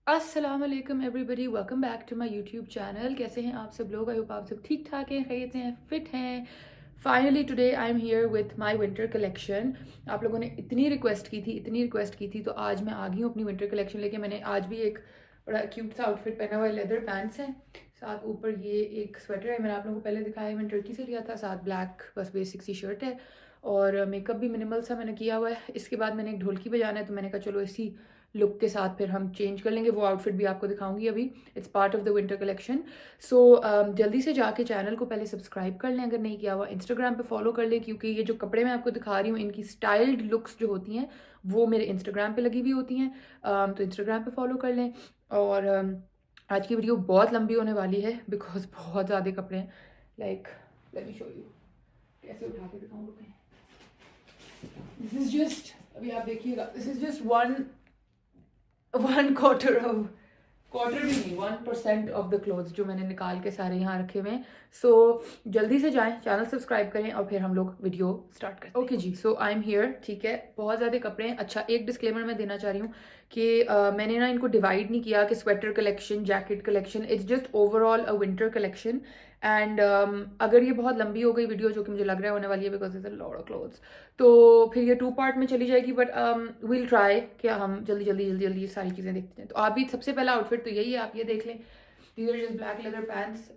अस्सलाम वालेकुम everybody, welcome back to my YouTube channel. कैसे हैं आप सब लोग? आई होप आप सब ठीक ठाक हैं, खैरियत से हैं, फिट हैं। Finally today I am here with my winter collection. आप लोगों ने इतनी रिक्वेस्ट की थी तो आज मैं आ गई हूँ अपनी विंटर कलेक्शन लेके। मैंने आज भी एक बड़ा क्यूट सा आउटफिट पहना हुआ है, लेदर पैंट्स हैं, साथ ऊपर ये एक स्वेटर है, मैंने आप लोगों को पहले दिखाया है, मैंने टर्की से लिया था, साथ ब्लैक बस बेसिक सी शर्ट है और मेकअप भी मिनिमल सा मैंने किया हुआ है। इसके बाद मैंने एक ढोलकी बजाना है तो मैंने कहा चलो इसी लुक के साथ फिर हम चेंज कर लेंगे। वो आउटफिट भी आपको दिखाऊंगी अभी, it's part of the winter collection. So जल्दी से जाके चैनल को पहले सब्सक्राइब कर लें अगर नहीं किया हुआ, इंस्टाग्राम पे फॉलो कर लें क्योंकि ये जो कपड़े मैं आपको दिखा रही हूँ इनकी स्टाइल्ड लुक्स जो होती हैं वो मेरे इंस्टाग्राम पे लगी हुई होती हैं। तो इंस्टाग्राम पे फॉलो कर लें। और आज की वीडियो बहुत लंबी होने वाली है बिकॉज बहुत ज़्यादा कपड़े हैं। Like let me show you, कैसे उठा के दिखाऊँ। दिस इज जस्ट, अभी आप देखिएगा, this is just one quarter भी नहीं, 1% ऑफ द क्लोथ्स जो मैंने निकाल के सारे यहाँ रखे हुए हैं। सो जल्दी से जाएं, चैनल सब्सक्राइब करें और फिर हम लोग वीडियो स्टार्ट करते हैं। ओके जी, सो आई एम हियर, ठीक है, बहुत ज़्यादा कपड़े हैं। अच्छा, एक डिस्क्लेमर मैं देना चाह रही हूँ कि मैंने ना इनको डिवाइड नहीं किया कि sweater collection, jacket collection, it's just overall a winter collection. And अगर ये बहुत लंबी हो गई वीडियो, जो कि मुझे लग रहा है होने वाली है because it's a lot of clothes, तो फिर ये 2 पार्ट में चली जाएगी। बट वील ट्राई कि हम जल्दी ये सारी चीज़ें देखते हैं। तो आप भी सबसे पहला आउटफिट तो यही है, आप ये देख लें, these are just black leather pants.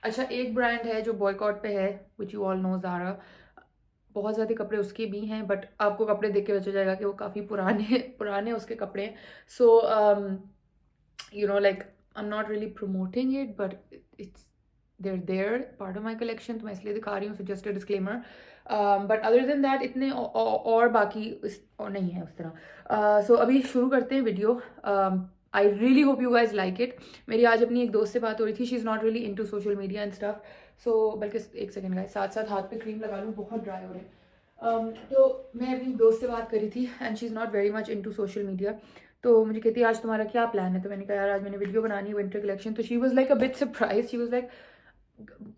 अच्छा, एक ब्रांड है जो बॉयकॉट पे है, which you all know, Zara. बहुत ज़्यादा कपड़े उसके भी हैं बट आपको कपड़े देख के पता जाएगा कि वो काफ़ी पुराने पुराने उसके कपड़े हैं। सो you know, like, I'm not really promoting it but it's they're there part of my collection, तो मैं इसलिए दिखा रही हूँ, so just a disclaimer. But other than that इतने और बाकी और नहीं है उस तरह। So अभी शुरू करते हैं video. I really hope you guys like it. मेरी आज अपनी एक दोस्त से बात हो रही थी, she is not really into social media and stuff. So बल्कि एक सेकंड गाइस, साथ साथ हाथ पे क्रीम लगा लूँ, बहुत ड्राई हो रहे हैं। तो मैं अपनी दोस्त से बात करी थी and she is not very much into social media. तो मुझे कहती है आज तुम्हारा क्या प्लान है? तो मैंने कहा यार आज मैंने वीडियो बनानी है विंटर कलेक्शन। तो she was like a bit surprise, she was like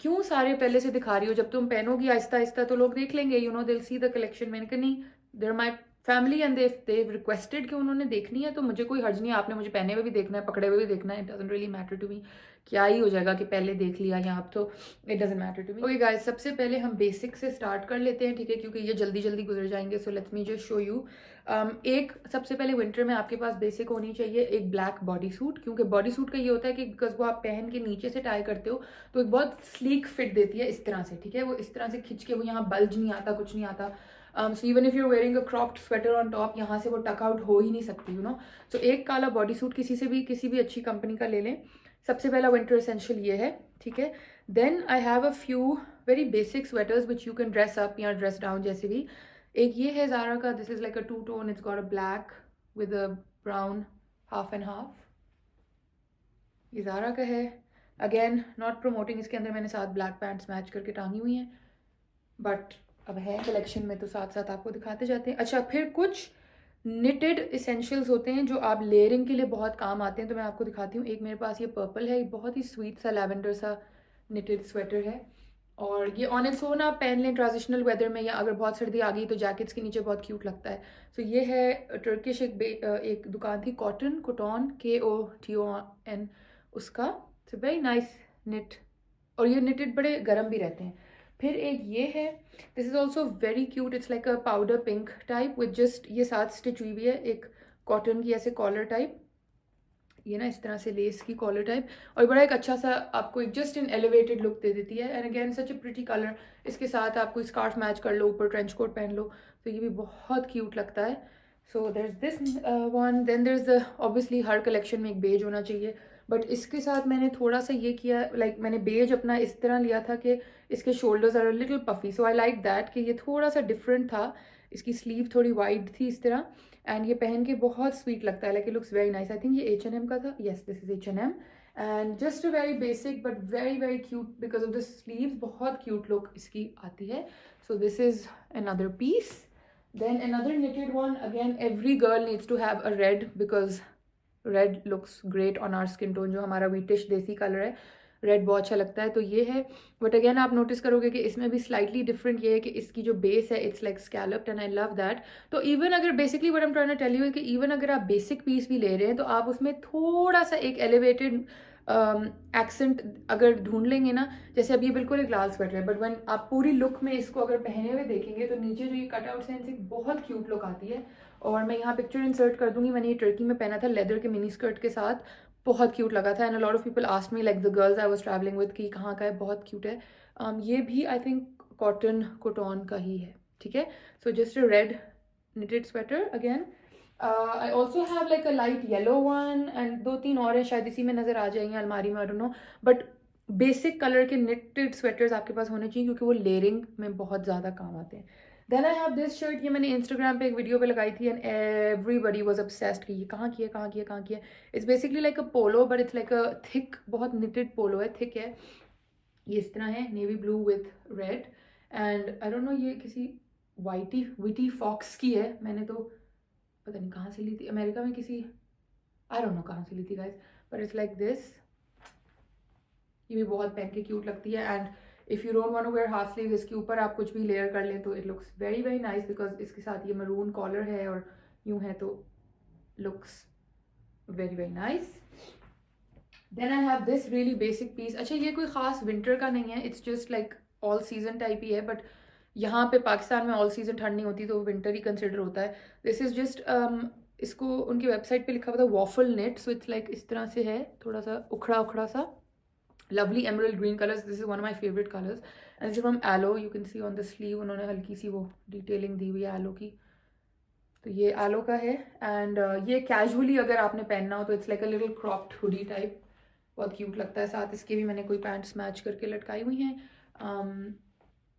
क्यों सारे पहले से दिखा रही हो, जब तुम पहनोगी आहिस्ता आहिस्ता तो लोग देख लेंगे, you know, they will see the collection. मैंने कहा नहीं, there my family and they requested कि उन्होंने देखनी है तो मुझे कोई हर्ज नहीं है, आपने मुझे पहने हुए भी देखना है, पकड़े हुए भी देखना है, it doesn't really matter to me. क्या ही हो जाएगा कि पहले देख लिया या आप, तो it doesn't matter to me. Okay guys, सबसे पहले हम बेसिक से स्टार्ट कर लेते हैं, ठीक है, क्योंकि ये जल्दी जल्दी गुजर जाएंगे। So let's me just show you. एक सबसे पहले विंटर में आपके पास बेसिक होनी चाहिए एक ब्लैक बॉडी सूट, क्योंकि बॉडी सूट का ये होता है कि बिकॉज वो आप पहन के नीचे से टाई करते हो तो एक बहुत स्लीक फिट देती है इस तरह से, ठीक है, वो इस तरह से खिंच के, वो यहाँ बल्ज नहीं आता, कुछ नहीं आता। सो even if you wearing a cropped sweater on top, यहाँ से वो टक आउट हो ही नहीं सकती, यू नो। सो एक काला बॉडी सूट किसी भी अच्छी कंपनी का ले लें। सबसे पहला विंटर एसेंशियल ये है, ठीक है। Then I have a few very basic sweaters which you can dress up या ड्रेस डाउन जैसे भी। एक ये है ज़ारा का, this is like a two tone, it's got a black with a brown half and half, ये Zara का है। अगेन नॉट प्रमोटिंग, इसके अंदर मैंने साथ ब्लैक पैंट्स मैच करके टांगी हुई हैं, बट अब है कलेक्शन में तो साथ साथ आपको दिखाते जाते हैं। अच्छा, फिर कुछ निटेड इसेंशियल्स होते हैं जो आप लेयरिंग के लिए बहुत काम आते हैं, तो मैं आपको दिखाती हूँ। एक मेरे पास ये पर्पल है, बहुत ही स्वीट सा लैवेंडर सा निटेड स्वेटर है, और ये ऑन इट्स ओन आप पहन लें ट्रांजिशनल वेदर में, या अगर बहुत सर्दी आ गई तो जैकेट्स के नीचे बहुत क्यूट लगता है। सो ये है टर्किश, एक दुकान थी, कॉटन कोटॉन, KOTON, उसका। सो वेरी नाइस निट, और ये निटेड बड़े गर्म भी रहते हैं। फिर एक ये है, this is also very cute, it's like a powder pink type with just ये साथ स्टिच हुई हुई है, एक कॉटन की ऐसे कॉलर टाइप, ये ना इस तरह से लेस की कॉलर टाइप, और बड़ा एक अच्छा सा आपको एक जस्ट इन एलिवेटेड लुक दे देती है। And again such A pretty colour, इसके साथ आप कोई स्कार्फ मैच कर लो, ऊपर ट्रेंच कोट पहन लो तो ये भी बहुत क्यूट लगता है। So there is this one, then there is the, obviously हर कलेक्शन में एक बेज होना चाहिए, बट इसके साथ मैंने थोड़ा सा ये किया, लाइक मैंने बेज अपना इस तरह लिया था कि इसके shoulders are little puffy, so I like that कि ये थोड़ा सा डिफरेंट था, इसकी स्लीव थोड़ी वाइड थी इस तरह, एंड ये पहन के बहुत स्वीट लगता है, like it looks very nice. I think ये H&M का था, yes this is H&M, and just a very basic but very very cute because of the sleeves, बहुत क्यूट लुक इसकी आती है। So this is another piece. Then another knitted one, again every girl needs to have a red because red looks great on our skin tone, जो हमारा wheatish देसी colour है। Red बहुत अच्छा लगता है, तो ये है। बट अगेन आप नोटिस करोगे कि इसमें भी स्लाइटली डिफरेंट ये है कि इसकी जो बेस है it's like scalloped and I love that. तो इवन अगर basically what I am trying to tell you है कि इवन अगर आप बेसिक पीस भी ले रहे हैं तो आप उसमें थोड़ा सा एक एलिवेटेड एक्सेंट अगर ढूंढ लेंगे ना, जैसे अब ये बिल्कुल एक लाल स्वेटर है, बट वन आप पूरी लुक में इसको अगर पहने हुए देखेंगे तो नीचे जो ये कटआउट्स हैं इनसे बहुत क्यूट लुक आती है। और मैं यहाँ पिक्चर इंसर्ट कर दूंगी, मैंने ये टर्की में पहना था लेदर के मिनी स्कर्ट के साथ, बहुत क्यूट लगा था। And a lot of people asked me like the girls I was travelling with कि कहाँ का है, बहुत क्यूट है। ये भी आई थिंक कॉटन का ही है, ठीक है। So just a red knitted sweater again. I also have like a light yellow one and 2-3 और है, शायद इसी में नज़र आ जाएंगे अलमारी में, I don't know. But basic colour के knitted sweaters आपके पास होने चाहिए क्योंकि वो लेयरिंग में बहुत ज़्यादा काम आते हैं। Then I have this shirt, ये मैंने इंस्टाग्राम पे एक वीडियो पे लगाई थी एंड एवरीबडी वाज ऑब्सेस्ड कि ये कहाँ की है, कहाँ की है, कहाँ की है। It's basically like a polo but it's like a thick, बहुत knitted पोलो है, थिक है। ये इस तरह है, navy blue with red. And I don't no ये किसी विटी फॉक्स की है, मैंने तो पता नहीं कहाँ से ली थी, अमेरिका में किसी, आई डोंट नो कहाँ से ली थी guys, but it's like this. ये भी बहुत पहन के क्यूट लगती है। And if you don't want to wear half sleeve, इसके ऊपर आप कुछ भी लेयर कर लें तो it looks very very nice, because इसके साथ ये मरून कॉलर है और यूँ है तो looks very very nice. Then I have this really basic piece. अच्छा ये कोई ख़ास विंटर का नहीं है, it's just like all season type ही है, बट यहाँ पे पाकिस्तान में ऑल सीजन ठंड नहीं होती तो विंटर ही कंसिडर होता है। दिस इज़ जस्ट इसको उनकी वेबसाइट पे लिखा हुआ था waffle net, so it's like इस तरह से है, थोड़ा सा उखड़ा उखड़ा सा, lovely emerald green colors. This is one of my favorite colors and this is from Aloe. You can see on the sleeve उन्होंने हल्की सी वो डिटेलिंग दी हुई है Aloe की, तो ये Aloe का है। एंड ये कैजुअली अगर आपने पहनना हो तो it's like a little cropped hoodie type, बहुत क्यूट लगता है। साथ इसके भी मैंने कोई पैंट्स मैच करके लटकाई हुई हैं।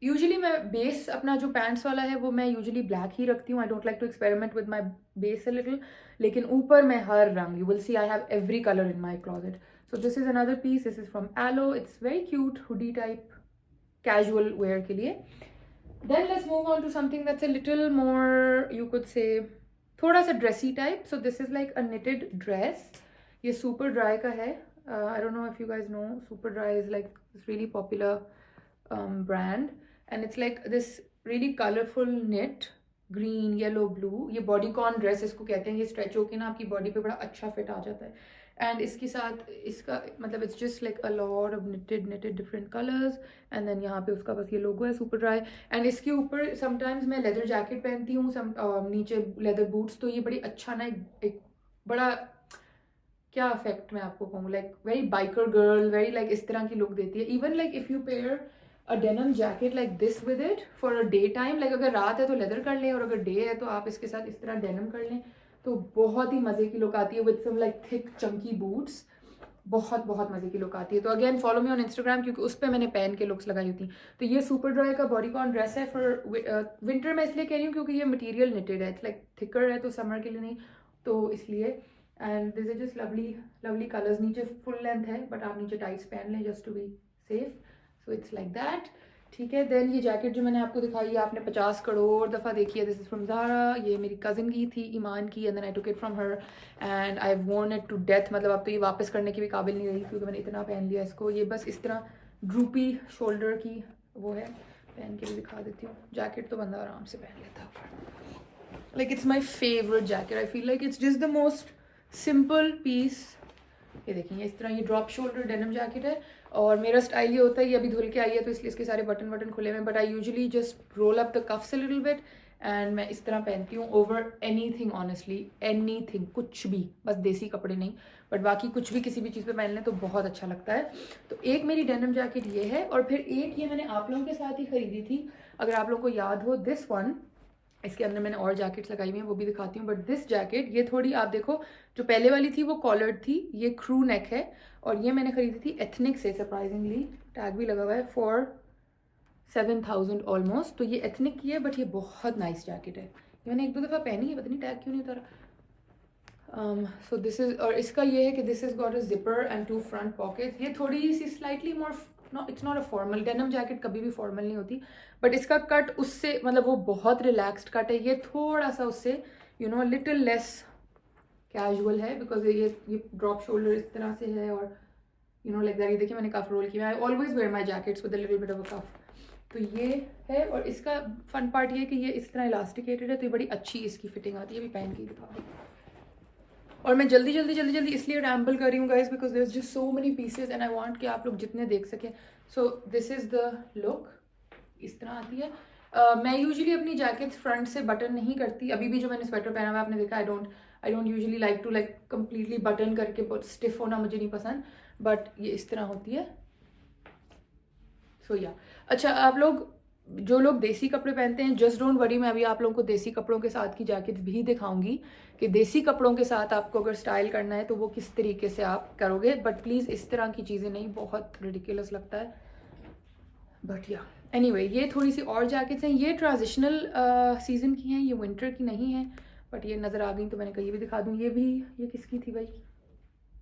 यूजुअली मैं बेस अपना जो पैंट्स वाला है वो मैं यूजुअली ब्लैक ही रखती हूँ, I don't like to experiment with my base a little, लेकिन ऊपर मैं हर रंग, you will see I have every colour in my closet. So this is another piece. This is from Aloe. It's very cute hoodie type casual wear के लिए. Then let's move on to something that's a little more, you could say, थोड़ा सा dressy type. So this is like a knitted dress. ये Super Dry का है. I don't know if you guys know. Super Dry is like this really popular brand, and it's like this really colorful knit, green, yellow, blue. ये bodycon dress इसको कहते हैं. ये stretch होके ना आपकी body पे बड़ा अच्छा fit आ जाता है. एंड इसके साथ इसका मतलब it's just like a lot of knitted different colours. And then यहाँ पे उसका बस ये लोगो है सुपर ड्राई। एंड इसके ऊपर समटाइम्स मैं लेदर जैकेट पहनती हूँ, नीचे लेदर बूट्स, तो ये बड़ी अच्छा ना एक बड़ा क्या इफेक्ट मैं आपको कहूँ, like very biker girl, very like इस तरह की लुक देती है। Even like if you pair a denim jacket like this with it for a day time, like अगर रात है तो लेदर कर लें और अगर डे है तो आप इसके साथ इस तरह डेनिम कर लें, तो बहुत ही मज़े की लुक आती है with some like thick chunky boots, बहुत बहुत मज़े की लुक आती है। तो again follow me on Instagram क्योंकि उस पर मैंने पहन के लुक्स लगाई होती। तो ये सुपर ड्राई का बॉडीकॉन ड्रेस है फॉर विंटर में इसलिए कह रही हूँ क्योंकि ये मटेरियल निटेड है, इट्स लाइक थिकर है, तो समर के लिए नहीं, तो इसलिए। And this is just lovely lovely colours, नीचे फुल लेंथ है बट आप नीचे टाइट्स पहन लें just to be safe, so it's like that, ठीक है। देन ये जैकेट जो मैंने आपको दिखाई है आपने 50 करोड़ दफ़ा देखी है, दिस इज़ फ्रॉम ज़ारा। ये मेरी कज़न की थी, ईमान की, and then I took it from her and I wore it to death. मतलब अब तो ये वापस करने की भी काबिल नहीं रही क्योंकि मैंने इतना पहन लिया इसको। ये बस इस तरह ड्रूपी शोल्डर की वो है, पहन के भी दिखा देती हूँ। जैकेट तो बंदा आराम से पहन लेता है, like it's my favourite jacket, I feel like it's just the most simple piece. ये देखिए इस तरह ये ड्रॉप शोल्डर डेनिम जैकेट है और मेरा स्टाइल ये होता है, ये अभी धुल के आई है तो इसलिए इसके सारे बटन वटन खुले हुए हैं, but I usually just roll up the coughs a little bit and मैं इस तरह पहनती हूँ ओवर एनीथिंग, ऑनेस्टली एनीथिंग, कुछ भी, बस देसी कपड़े नहीं, बट बाकी कुछ भी किसी भी चीज़ पे पहन लें तो बहुत अच्छा लगता है। तो एक मेरी डेनिम जैकेट ये है और फिर एक ये मैंने आप लोगों के साथ ही खरीदी थी, अगर आप लोगों को याद हो, दिस वन। इसके अंदर मैंने और जैकेट्स लगाई हुई हैं वो भी दिखाती हूँ, बट दिस जैकेट ये थोड़ी, आप देखो जो पहले वाली थी वो कॉलर्ड थी, ये क्रू नेक है, और ये मैंने खरीदी थी एथनिक से, सरप्राइजिंगली टैग भी लगा हुआ है, फॉर 7,000 ऑलमोस्ट। तो ये एथनिक की है बट ये बहुत नाइस जैकेट है, ये मैंने एक दो दफ़ा पहनी है, पता नहीं टैग क्यों नहीं उतारा। सो दिस इज़, और इसका ये है कि this is got a zipper and 2 front pockets. ये थोड़ी सी slightly more, it's not a formal, denim jacket कभी भी फॉर्मल नहीं होती, बट इसका कट उससे मतलब वो बहुत रिलैक्स्ड कट है, ये थोड़ा सा उससे you know little less casual है, बिकॉज ये ड्रॉप शोल्डर इस तरह से है और यू नो लाइक दैट। ये देखिए मैंने कफ रोल किया। I always wear my jackets with a little bit of a cuff. तो ये है, और इसका फन पार्ट ये है कि ये इस तरह इलास्टिकेटेड है, तो ये बड़ी अच्छी इसकी फिटिंग आती है। अभी पहन के दिखा दूँ। और मैं जल्दी इसलिए रैम्बल कर रही हूँ guys, because there is just so many pieces and I want कि आप लोग जितने देख सकें। So this is the look, इस तरह आती है। मैं यूजुअली अपनी जैकेट्स फ्रंट से बटन नहीं करती। अभी भी जो मैंने स्वेटर पहना हुआ आपने देखा, I don't usually like to like completely button करके, बहुत स्टिफ होना मुझे नहीं पसंद, बट ये इस तरह होती है। सो या अच्छा, आप लोग जो लोग देसी कपड़े पहनते हैं, जस्ट डोंट वरी, मैं अभी आप लोगों को देसी कपड़ों के साथ की जैकेट्स भी दिखाऊंगी कि देसी कपड़ों के साथ आपको अगर स्टाइल करना है तो वो किस तरीके से आप करोगे। बट प्लीज़ इस तरह की चीज़ें नहीं, बहुत रिडिकुलस लगता है। बट या एनीवे, ये थोड़ी सी और जैकेट्स हैं। ये ट्रांजिशनल सीज़न की हैं, ये विंटर की नहीं है, बट ये नज़र आ गई तो मैंने कहा ये भी दिखा दूँ। ये किसकी थी भाई?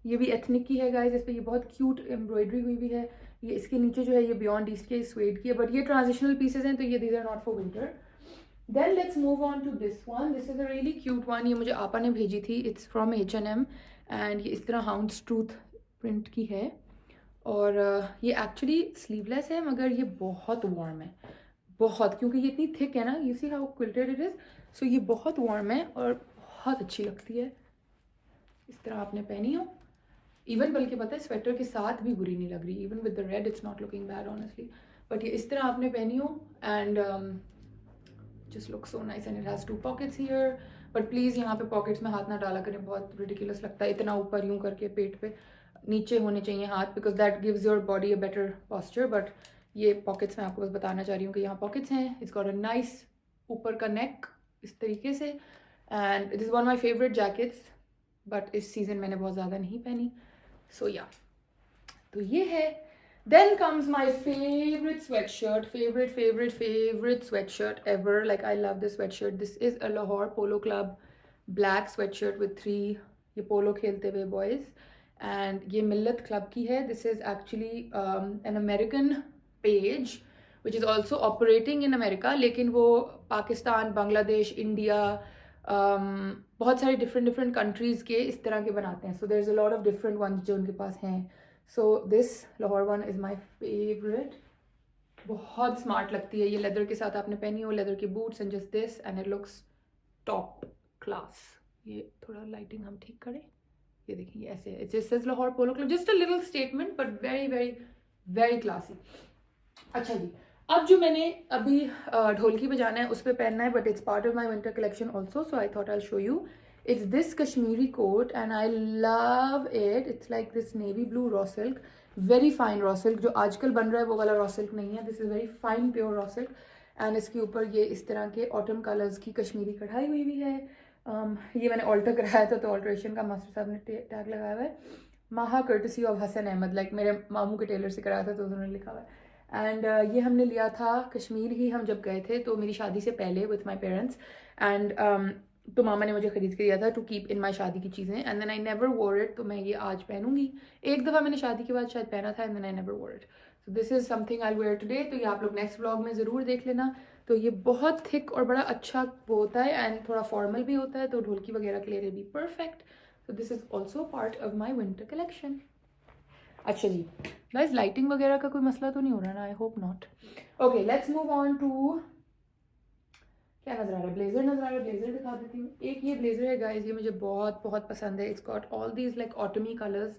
ये भी एथनिक की है गाइस। इस पर ये बहुत क्यूट एम्ब्रॉयडरी हुई भी है। ये इसके नीचे जो है ये बियॉन्ड ईस्ट के स्वेड की है, बट ये ट्रांजिशनल पीसेज हैं, तो ये these are not for winter. Then let's move on to this one. This is a really cute one. ये मुझे आपा ने भेजी थी। इट्स फ्रॉम H&M एंड ये इस तरह हाउंड्स ट्रूथ प्रिंट की है, और ये एक्चुअली स्लीवलेस है, मगर ये बहुत वार्म है, बहुत, क्योंकि ये इतनी थिक है ना। You see how quilted it is. So ये बहुत वार्म है और बहुत अच्छी लगती है। इस तरह आपने पहनी हो, इवन बल्कि पता है स्वेटर के साथ भी बुरी नहीं लग रही। Even with the red it's not looking bad honestly. But ये इस तरह आपने पहनी हो and just look so nice and it has 2 pockets here. But please यहाँ पे पॉकेट्स में हाथ ना डाला करें, बहुत रिडिकुलस लगता है इतना ऊपर यूँ करके पेट पे। नीचे होने चाहिए हाथ, because that gives your body a better posture. But ये पॉकेट्स मैं आपको बस बताना चाह रही हूँ कि यहाँ पॉकेट्स हैं। इट्स गॉट अ नाइस ऊपर का नेक इस तरीके से, and it is one my favourite jackets, but इस सीज़न मैंने बहुत ज़्यादा नहीं पहनी। सो या, तो ये है। Then comes my favorite sweatshirt, favorite sweatshirt ever. Like I love this sweatshirt. This is a Lahore Polo Club black sweatshirt with 3 ये पोलो खेलते हुए boys, and ये मिल्लत club की है. This is actually an American page which is also operating in America, लेकिन वो Pakistan, Bangladesh, India, बहुत सारे डिफरेंट कंट्रीज़ के इस तरह के बनाते हैं. So there's a lot of different ones जो उनके पास हैं. So this Lahore one is my favorite. बहुत स्मार्ट लगती है ये, लेदर के साथ आपने पहनी हो, लेदर के boots and just this, and it looks top class. ये थोड़ा लाइटिंग हम ठीक करें. ये देखिए ये ऐसे है. It just says Lahore polo club, just a little statement but very very very classy. अच्छा जी, अब जो मैंने अभी ढोलकी बजाना है उस पर पहनना है, but it's part of my winter collection also, so I thought I show you. It's this Kashmiri coat and I love it. It's like this navy blue raw silk, very fine raw silk. जो आजकल बन रहा है वो वाला raw silk नहीं है. This is very fine pure raw silk. And इसके ऊपर ये इस तरह के autumn colors की कश्मीरी कढ़ाई हुई भी है. ये मैंने ऑल्टर कराया था, तो ऑल्ट्रेशन का मास्टर साहब ने टैग लगाया हुआ है, Maha courtesy of Hasan Ahmed. Like मेरे मामू के टेलर से कराया था तो उन्होंने लिखा हुआ है. एंड ये हमने लिया था कश्मीर ही, हम जब गए थे तो मेरी शादी से पहले विथ माई पेरेंट्स. एंड तो मामा ने मुझे खरीद के दिया था टू कीप इन माई शादी की चीज़ें. And then I never wore it. तो मैं ये आज पहनूंगी. एक दफ़ा मैंने शादी के बाद शायद पहना था, and then I never wore it. So this is something I wear today. तो ये आप लोग नेक्स्ट व्लॉग में ज़रूर देख लेना. तो ये बहुत थिक और बड़ा अच्छा वो होता है, एंड थोड़ा फॉर्मल भी होता है, तो ढोलकी वगैरह के लिए भी perfect. So this is also part of my winter collection. अच्छा जी गाइस, लाइटिंग वगैरह का कोई मसला तो नहीं हो रहा ना? I hope not. Okay, let's move on to, क्या नजर आ रहा है? ब्लेजर नजर आ रहा है. ब्लेजर दिखा देती हूँ. एक ये ब्लेजर है गाइस, ये मुझे बहुत बहुत पसंद है. It's got all these like autumny colours.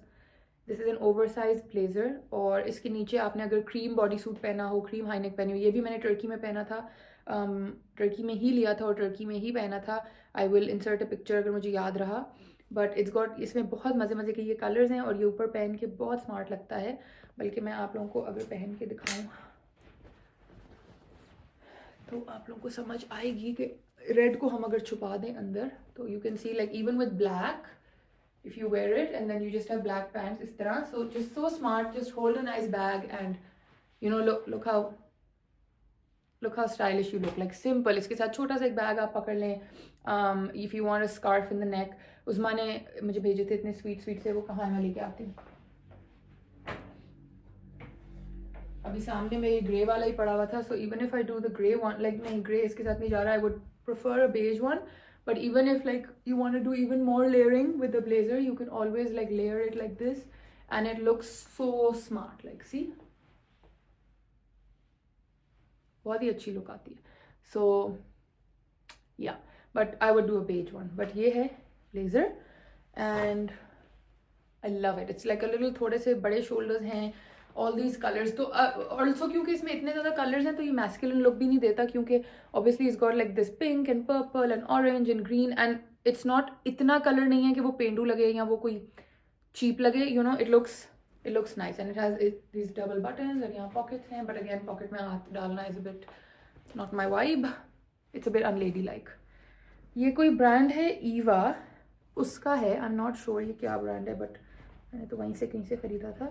This is an oversize साइज ब्लेजर, और इसके नीचे आपने अगर क्रीम बॉडी सूट पहना हो, क्रीम हाईनेक पहनी हो, ये भी मैंने टर्की में पहना था, टर्की में ही लिया था और टर्की में ही पहना था. I will insert a picture अगर मुझे याद रहा. बट इट्स गॉट, इसमें बहुत मज़े मज़े के ये कलर्स हैं, और ये ऊपर पहन के बहुत स्मार्ट लगता है. बल्कि मैं आप लोगों को अगर पहन के दिखाऊँ तो आप लोगों को समझ आएगी कि रेड को हम अगर छुपा दें अंदर, तो you can see like even with black, if you wear it and then you just have black pants इस तरह. So just so smart, just hold a nice bag and you know look how stylish you look. Like simple. इसके साथ छोटा सा एक bag आप पकड़ लें. If you want a scarf in the neck, उस्मा ने मुझे भेजे थे इतने स्वीट से, वो कहाँ मैं लेके आती हूँ. अभी सामने में ये ग्रे वाला ही पड़ा हुआ था. So even if I do the grey one, like नहीं ग्रे इसके साथ नहीं जा रहा, I would prefer a beige one. But even if like you want to do even more layering with the blazer, you can always like layer it like this and it looks so smart. Like, see, बहुत ही अच्छी look आती है. So yeah, but I would do a beige one. But ये है blazer and I love it. It's like a little थोड़े से बड़े shoulders हैं, all these colors. तो also क्योंकि इसमें इतने ज़्यादा colors हैं तो ये masculine look भी नहीं देता, क्योंकि obviously it's got like this pink and purple and orange and green, and it's not इतना color नहीं है कि वो पेंडू लगे या वो कोई cheap लगे. You know, it looks nice, and it has these double buttons and यहाँ pockets हैं, but again pocket में हाथ डालना is a bit not my vibe. It's a bit unladylike. ये कोई brand है Eva, उसका है. I'm not sure ये क्या brand है, but मैंने तो वहीं से कहीं से खरीदा था.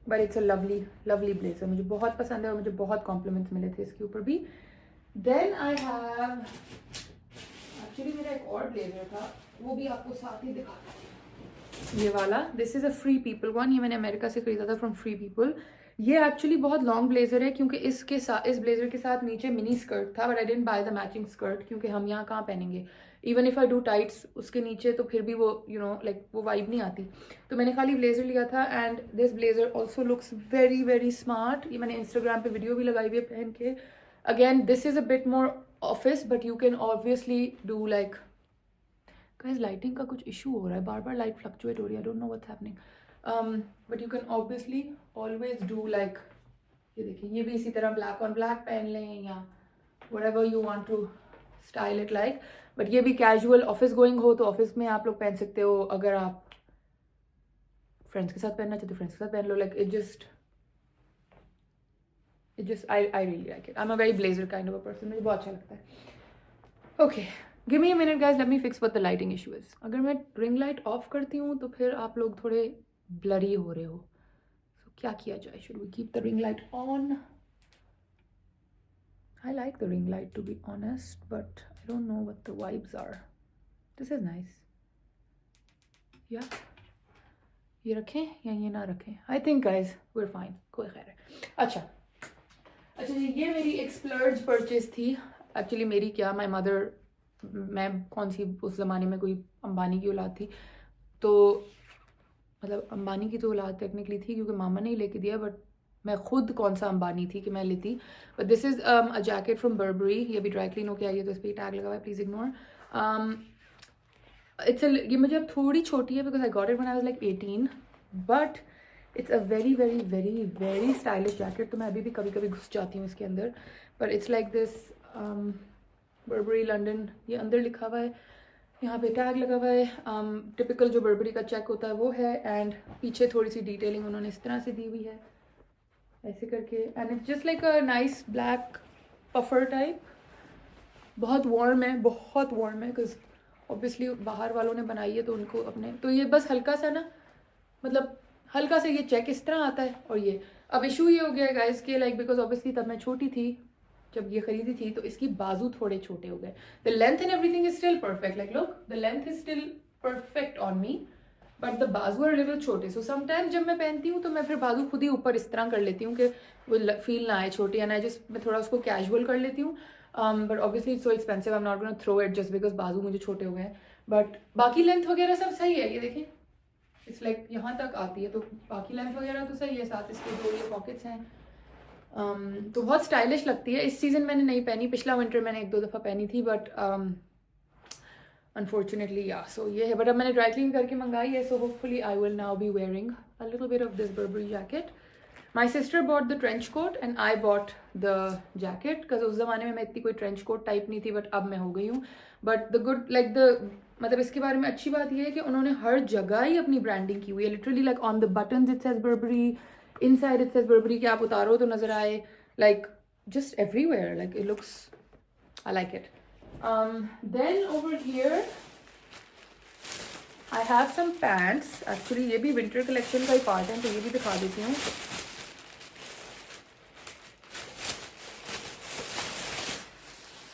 But it's a lovely blazer. मुझे बहुत पसंद है और मुझे बहुत compliments मिले थे इसके ऊपर भी. Then I have actually मेरा एक और blazer था, वो भी आपको साथ ही दिखाता हूँ. ये वाला, this is a Free People one. ये मैंने अमेरिका से खरीदा था from Free People. ये एक्चुअली बहुत लॉन्ग ब्लेजर है, क्योंकि इसके साथ, इस ब्लेजर के साथ नीचे मिनी स्कर्ट था, but I didn't by the matching skirt, क्योंकि हम यहाँ कहाँ पहनेंगे. Even if I do tights उसके नीचे तो फिर भी वो यू नो लाइक वो वाइब नहीं आती. तो मैंने खाली ब्लेजर लिया था. And this blazer also looks very smart. ये मैंने इंस्टाग्राम पे वीडियो भी लगाई हुई है पहन के. Again this is a bit more office, but you can obviously do like, guys lighting का कुछ इशू हो रहा है, बार बार लाइट फ्लक्चुएट हो रही है. आई don't know what's happening. But you can obviously always do like, ये देखिए ये भी इसी तरह ब्लैक ऑन ब्लैक पहन लें या whatever you want to style it like. But ये भी कैजुअल ऑफिस गोइंग हो तो ऑफिस में आप लोग पहन सकते हो. अगर आप फ्रेंड्स के साथ पहनना चाहते हो फ्रेंड्स के साथ पहन लो. Like it just I really like it. I'm a very blazer kind of a person. मुझे बहुत अच्छा लगता है. Okay, give me a minute guys, let me fix what the lighting issue is. अगर मैं रिंग लाइट ऑफ करती हूँ तो फिर आप लोग थोड़े ब्लरी हो रहे हो. So क्या किया जाए? Should we keep the ring light on? I like the ring light to be honest, but I don't know what the vibes are. This is nice. Yeah. ये रखें या ये ना रखें? I think guys we're fine. कोई खैर है. अच्छा जी, ये मेरी एक splurge purchase थी. एक्चुअली मेरी क्या, माई मदर, मैं कौन सी उस ज़माने में कोई अंबानी की औलाद थी, तो मतलब अंबानी की तो औलाद टेक्निकली थी क्योंकि मामा ने ही लेके दिया, बट मैं खुद कौन सा अंबानी थी कि मैं लेती. But this is a jacket from Barbari. ये भी ड्राई क्लीन होके आई है तो इस पर टैग लगा हुआ है, प्लीज़ इग्नोर. ये मुझे अब थोड़ी छोटी है because I got it when I was like 18, but it's a very stylish jacket. तो मैं अभी भी कभी कभी घुस जाती हूँ इसके अंदर. पर it's like this Barbari London, ये अंदर लिखा हुआ है, यहाँ पे टैग लगा हुआ है. टिपिकल जो बर्बरी का चेक होता है वो है. एंड पीछे थोड़ी सी डिटेलिंग उन्होंने इस तरह से दी हुई है ऐसे करके. And it's just like a nice black puffer type. बहुत वार्म है बिकॉज ऑब्वियसली बाहर वालों ने बनाई है तो उनको अपने, तो ये बस हल्का सा ना, मतलब हल्का सा ये चेक इस तरह आता है. और ये अब इशू ये हो गया है गाइस के लाइक, बिकॉज ऑब्वियसली तब मैं छोटी थी जब ये खरीदी थी, तो इसकी बाजू थोड़े छोटे हो गए. The length and everything is still perfect. Like look, the length is still perfect on me, but the बाजू आर लिटिल छोटे. सो समटाइम्स जब मैं पहनती हूँ तो मैं फिर बाजू खुद ही ऊपर इस तरह कर लेती हूँ कि वो फील ना आए छोटे, या ना जस्ट मैं थोड़ा उसको कैजुअल कर लेती हूँ. But obviously it's so expensive, I am not gonna throw it just because बाजू मुझे छोटे हो गए हैं. बट बाकी लेंथ वगैरह सब सही है. ये देखिए इट्स लाइक यहाँ तक आती है, तो बाकी लेंथ वगैरह तो सही है. साथ इसके दो ये पॉकेट्स हैं. तो बहुत स्टाइलिश लगती है. इस सीज़न मैंने नहीं पहनी, पिछला विंटर मैंने 1-2 दफ़ा पहनी थी, बट अनफॉर्चुनेटली या सो ये है. बट अब मैंने ड्राई क्लीन करके मंगाई है, so hopefully I will now be wearing a little bit of this Burberry jacket. My sister bought the trench coat and I bought the jacket, because उस ज़माने में मैं इतनी कोई ट्रेंच कोट टाइप नहीं थी, बट अब मैं हो गई हूँ. But the good like the मतलब इसके बारे में अच्छी बात यह है कि उन्होंने हर जगह ही अपनी ब्रांडिंग की हुई है. Literally like on the buttons it says Barbari, inside it says Burberry कि आप उतारो तो नजर आए, like just everywhere, like it looks, I like it. Then over here I have some pants. Actually ये भी winter collection का ही part है, तो ये भी दिखा देती हूँ.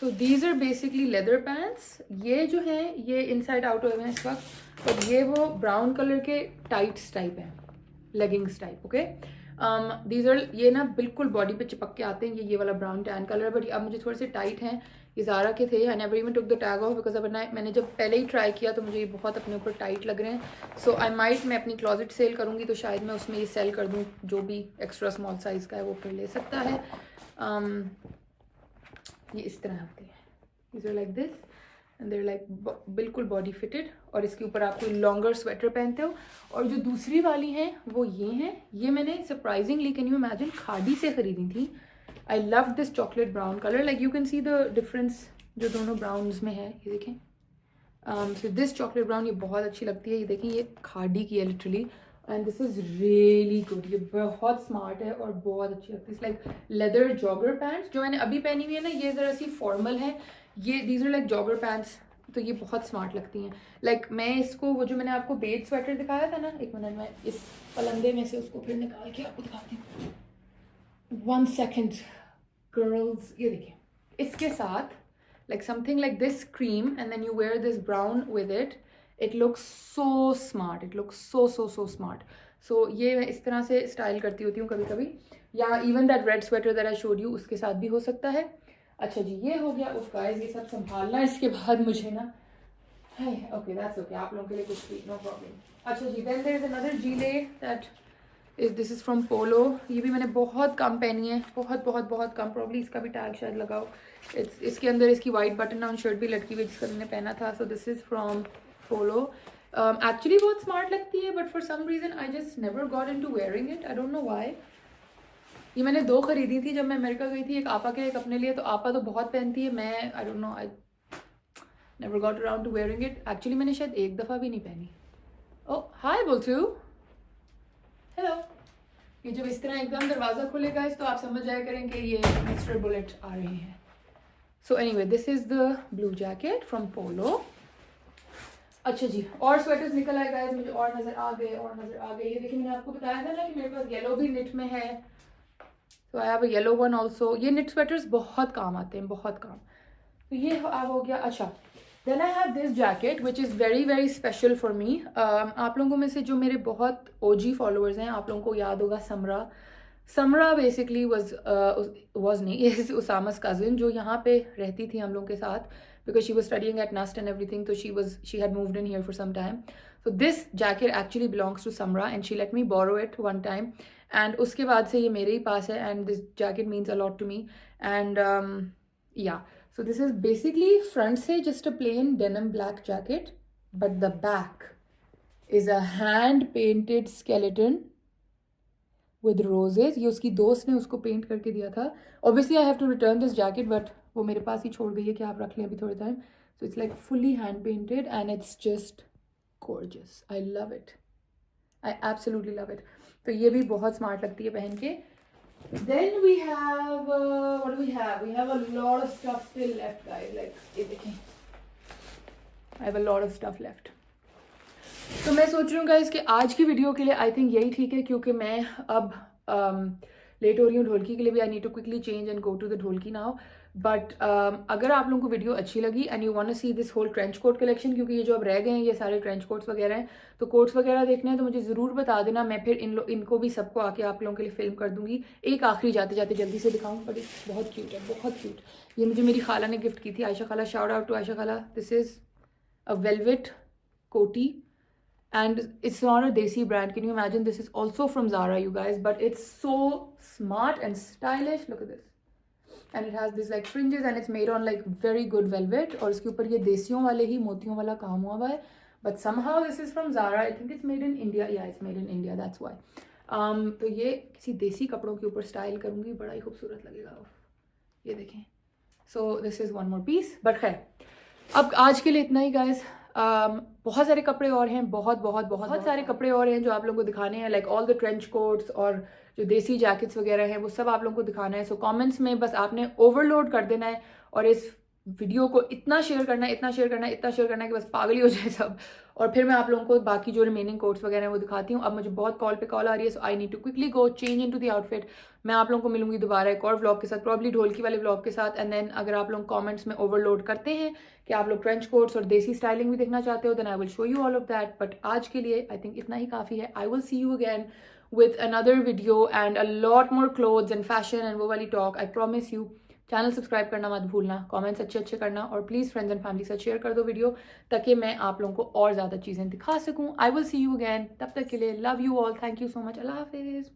So these are basically leather pants. ये जो हैं ये inside out हुए हैं इस वक्त, और ये वो brown color के tights type हैं, leggings type. Okay, these are, ये ना बिल्कुल बॉडी पे चिपक के आते हैं. ये वाला ब्राउन टैन कलर है, बट अब मुझे थोड़े से टाइट हैं ये ज़ारा के थे। I never even took the tag of because अब मैंने जब पहले ही ट्राई किया तो मुझे ये बहुत अपने ऊपर टाइट लग रहे हैं। सो आई माइट, मैं अपनी क्लॉजेट सेल करूँगी तो शायद मैं उसमें ये सेल कर दूँ, जो भी एक्स्ट्रा स्मॉल साइज़ का है वो फिर ले सकता है। ये इस तरह होती है, these are like this and they're like बिल्कुल बॉडी फिटेड, और इसके ऊपर आप कोई लॉन्गर स्वेटर पहनते हो। और जो दूसरी वाली हैं वो ये हैं, ये मैंने surprisingly, can you imagine, khadi से ख़रीदी थी। I love this chocolate brown colour, like you can see the difference जो दोनों ब्राउन्स में है, ये देखें। सो दिस चॉकलेट ब्राउन ये बहुत अच्छी लगती है, ये देखें, ये खादी की है literally, and this is really good. ये बहुत स्मार्ट है और बहुत अच्छी लगती है। It's like leather jogger pants. जो मैंने अभी पहनी हुई है ना, ये ज़रा सी फॉर्मल है, ये these are like jogger pants, तो ये बहुत स्मार्ट लगती हैं। लाइक मैं इसको, वो जो मैंने आपको बेड स्वेटर दिखाया था ना, एक मिनट में इस पलंदे में से उसको फिर निकाल के आपको दिखाती हूँ, 1 सेकेंड गर्ल्स। ये देखिए, इसके साथ like something like this cream and then you wear this brown with it, it looks so smart, it looks so smart. So ये मैं इस तरह से स्टाइल करती होती हूँ कभी कभी, या even that red sweater that I showed you उसके साथ भी हो सकता है। अच्छा जी, ये हो गया। उफ गाइस, ये सब संभालना, इसके बाद मुझे ना, ओके दैट्स ओके, आप लोगों के लिए कुछ भी नो प्रॉब्लम। अच्छा जी, then there is another gilet that this is from Polo. ये भी मैंने बहुत कम पहनी है, बहुत कम, प्रॉब्ली इसका भी टैग शायद लगाओ। इसके अंदर इसकी वाइट बटन डाउन शर्ट भी लटकी हुई जिसका मैंने पहना था। So this is from Polo. Actually बहुत स्मार्ट लगती है, but for some reason I just never got into wearing it, I don't know why. ये मैंने 2 खरीदी थी जब मैं अमेरिका गई थी, एक आपा के, एक अपने लिए। तो आपा तो बहुत पहनती है, मैं आई don't no, I never got around two wearing it. Actually मैंने शायद एक दफ़ा भी नहीं पहनी। ओ हाय बोलचू, हेलो। ये जब इस तरह एकदम दरवाज़ा खुलेगा तो आप समझ जाया करें कि ये मिस्टर बुलेट आ रहे हैं। So anyway, this is the blue jacket from Polo. अच्छा जी, और स्वेटर्स निकल आए गाइस, मुझे और नज़र आ गए, और नज़र आ गए। ये देखिए, मैंने आपको बताया था ना कि मेरे पास येलो भी निट में है, तो आई have a yellow one also. ये निट स्वेटर्स बहुत काम आते हैं, बहुत काम। तो ये अब हो गया। अच्छा, then I have this jacket which is very special for me. आप लोगों में से जो मेरे बहुत OG फॉलोअर्स हैं, आप लोगों को याद होगा समरा बेसिकली वाज नहीं, इज उसामा's कज़न, जो यहाँ पे रहती थी हम लोगों के साथ, because she was studying at NUST and everything, तो she had moved in here for some time. So this jacket actually belongs to Samra and she let me borrow it one time, and उसके बाद से ये मेरे ही पास है, and this jacket means a lot to me. And या, so this is basically front से just a plain denim black jacket, but the back is a hand painted skeleton with roses. ये उसकी दोस्त ने उसको पेंट करके दिया था। Obviously I have to return this jacket, but वो मेरे पास ही छोड़ गई है कि आप रख लें अभी थोड़े time. So it's like fully hand painted and it's just gorgeous. I love it. I absolutely love it. तो ये भी बहुत स्मार्ट लगती है पहन के। Then we have what do we have? We have a lot of stuff still left, guys. Like, ये देखें, I have a lot of stuff left. तो मैं सोच रही हूँ गाइस कि आज की वीडियो के लिए आई थिंक यही ठीक है, क्योंकि मैं अब लेट हो रही हूँ ढोलकी के लिए भी। I need to quickly change and go to the dholki now. But अगर आप लोगों को वीडियो अच्छी लगी and you want to see this whole trench coat collection, क्योंकि ये जो अब रह गए हैं ये सारे ट्रेंच कोट्स वगैरह हैं, तो कोट्स वगैरह देखने हैं तो मुझे ज़रूर बता देना। मैं फिर इनको भी सबको आके आप लोगों के लिए फिल्म कर दूंगी। एक आखिरी जाते जाते जल्दी से दिखाऊँ, बट बहुत क्यूट है, बहुत क्यूट। ये मुझे मेरी खाला ने गिफ्ट की थी, आयशा खाला, शाउट आउट टू आयशा खाला। दिस इज़ अ वेलवेट कोटी and it's not a desi brand. Can you imagine? This is also from Zara, you guys, but it's so smart and stylish. Look at this. And it has this like fringes and it's made on like very good velvet, और इसके ऊपर ये देसियों वाले ही मोतियों वाला काम हुआ है। But somehow this is from Zara. I think it's made in India. Yeah, it's made in India. That's why. तो ये किसी देसी कपड़ों के ऊपर स्टाइल करूँगी, बड़ा ही खूबसूरत लगेगा। ये देखें। So this is one more piece. But खैर, अब आज के लिए इतना ही guys. बहुत सारे कपड़े और हैं, बहुत सारे कपड़े और हैं जो आप लोगों को दिखाने हैं, like all the trench quotes और जो देसी जैकेट्स वगैरह हैं, वो सब आप लोगों को दिखाना है। सो कमेंट्स में बस आपने ओवरलोड कर देना है और इस वीडियो को इतना शेयर करना है कि बस पागल ही हो जाए सब। और फिर मैं आप लोगों को बाकी जो रिमेनिंग कोट्स वगैरह हैं वो दिखाती हूँ। अब मुझे बहुत कॉल आ रही है, so I need to quickly go change into the outfit. मैं आप लोगों को मिलूंगी दोबारा एक और व्लॉग के साथ, प्रॉब्ली ढोलकी वाले व्लॉग के साथ। एंड देन अगर आप लोग कमेंट्स में ओवरलोड करते हैं कि आप लोग ट्रेंच कोट्स और देसी स्टाइलिंग भी देखना चाहते हो, then I will show you all of that. But आज के लिए आई थिंक इतना ही काफ़ी है। I will see you again with another video and a lot more clothes and fashion and वो वाली talk, I promise you। Channel subscribe करना मत भूलना, कमेंट्स अच्छे अच्छे करना और प्लीज़ फ्रेंड्स एंड फैमिली से शेयर कर दो वीडियो ताकि मैं आप लोगों को और ज़्यादा चीज़ें दिखा सकूँ। I will see you again, तब तक के लिए love you all, thank you so much, अल्लाह हाफिज़।